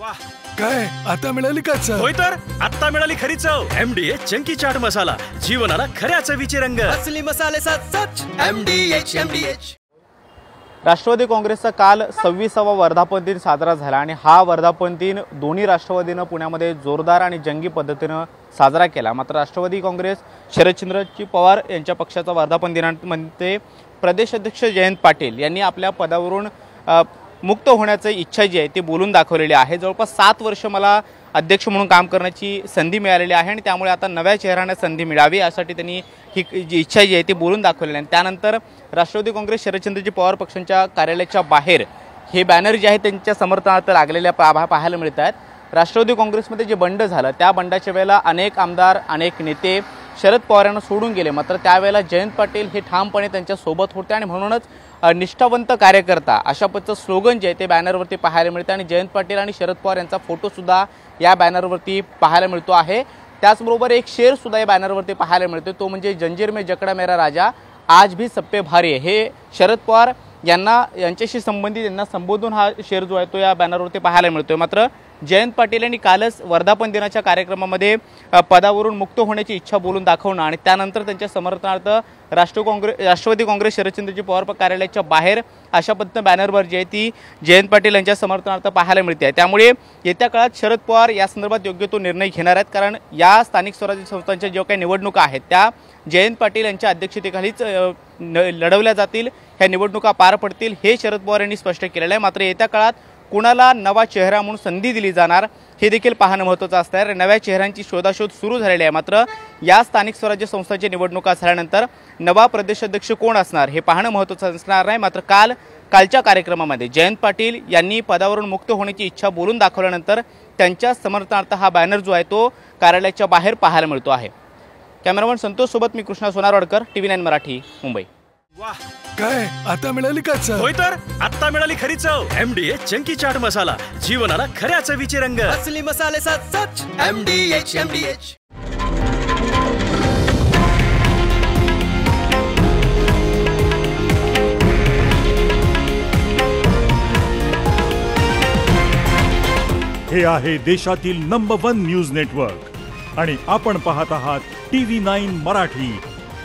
वाह, काय आता मिळाली का चव? होय तर आता मिळाली खरी चव. MDH चंकी चाट मसाला, जीवनाला खऱ्या चवीचे रंग. असली मसाले सच MDH. राष्ट्रवादी काँग्रेसचा काल 26वा वर्धापन दिन साजरा झाला आणि हा वर्धापन दिन दोन्ही राष्ट्रवादीनं पुण्यामध्ये जोरदार आणि जंगी पद्धतीनं साजरा केला. मात्र राष्ट्रवादी काँग्रेस शरदचंद्रजी पवार यांच्या पक्षाचा वर्धापन दिनामध्ये प्रदेश अध्यक्ष जयंत पाटील यांनी आपल्या पदावरून मुक्त होण्याची इच्छा जी आहे ती बोलून दाखवलेली आहे. जवळपास 7 वर्ष मला अध्यक्ष म्हणून काम करण्याची संधी मिळालेली आहे आणि त्यामुळे आता नव्या चेहऱ्यांना संधी मिळावी यासाठी त्यांनी ही जी इच्छा जी आहे ती बोलून दाखवलेली आहे. त्यानंतर राष्ट्रवादी काँग्रेस शरदचंद्रजी पवार पक्षांच्या कार्यालयाच्या बाहेर हे बॅनर जे आहे त्यांच्या समर्थनार्थ लागलेल्या पाहायला मिळत आहेत. राष्ट्रवादी काँग्रेसमध्ये जे बंड झालं त्या बंडाच्या वेळेला अनेक आमदार अनेक नेते शरद पवार यांना सोडून गेले. मात्र त्यावेळेला जयंत पाटील हे ठामपणे त्यांच्या सोबत होते आणि म्हणूनच निष्ठावंत कार्यकर्ता अशा पद्धतीचं स्लोगन जे आहे ते बॅनरवरती पाहायला मिळते आणि जयंत पाटील आणि शरद पवार यांचा फोटोसुद्धा या बॅनरवरती पाहायला मिळतो आहे. त्याचबरोबर एक शेरसुद्धा या बॅनरवरती पाहायला मिळतो, तो म्हणजे जंजीर में जकड़ा मेरा राजा आज भी सब पे भारी आहे. हे शरद पवार यांच्याशी संबंधित यांना संबोधून हा शेर जो आहे तो या बॅनरवरती पाहायला मिळतोय. मात्र जयंत पाटील यांनी कालच वर्धापन दिनाच्या कार्यक्रमामध्ये पदावरून मुक्त होण्याची इच्छा बोलून दाखवणं आणि त्यानंतर त्यांच्या समर्थनार्थ राष्ट्रवादी काँग्रेस शरदचंद्रजी पवार कार्यालयाच्या बाहेर अशा पद्धतीनं बॅनरवर जी आहे ती जयंत पाटील यांच्या समर्थनार्थ पाहायला मिळते. त्यामुळे येत्या काळात शरद पवार या संदर्भात योग्य तो निर्णय घेणार आहेत, कारण या स्थानिक स्वराज्य संस्थांच्या ज्या काही निवडणुका आहेत त्या जयंत पाटील यांच्या अध्यक्षतेखालीच लढवल्या जातील. ह्या निवडणुका पार पडतील हे शरद पवार यांनी स्पष्ट केलेलं आहे. मात्र येत्या काळात कुणाला नवा चेहरा म्हणून संधी दिली जाणार हे देखील पाहणं महत्त्वाचं असणार. नव्या चेहऱ्यांची शोधाशोध सुरू झालेली आहे. मात्र या स्थानिक स्वराज्य संस्थांच्या निवडणुका झाल्यानंतर नवा प्रदेशाध्यक्ष कोण असणार हे पाहणं महत्त्वाचं असणार नाही. मात्र कालच्या कार्यक्रमामध्ये जयंत पाटील यांनी पदावरून मुक्त होण्याची इच्छा बोलून दाखवल्यानंतर त्यांच्या समर्थनार्थ हा बॅनर जो आहे तो कार्यालयाच्या बाहेर पाहायला मिळतो आहे. कॅमेरामन संतोष सोबत मी कृष्णा सोनारवाडकर, TV9 मराठी, मुंबई. वाह, काय आता मिळाली का चव? होय तर आता मिळाली खरी चव. MDH चंकी चाट मसाला, जीवनाला खऱ्या चवीचे रंग. असली मसाले सच MDH. हे आहे देशातील नंबर 1 न्यूज नेटवर्क आणि आपण पाहत आहात TV9 मराठी,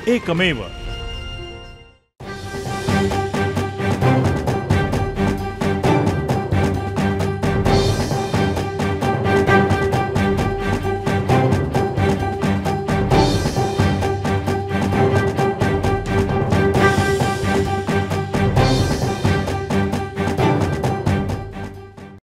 एकमेव.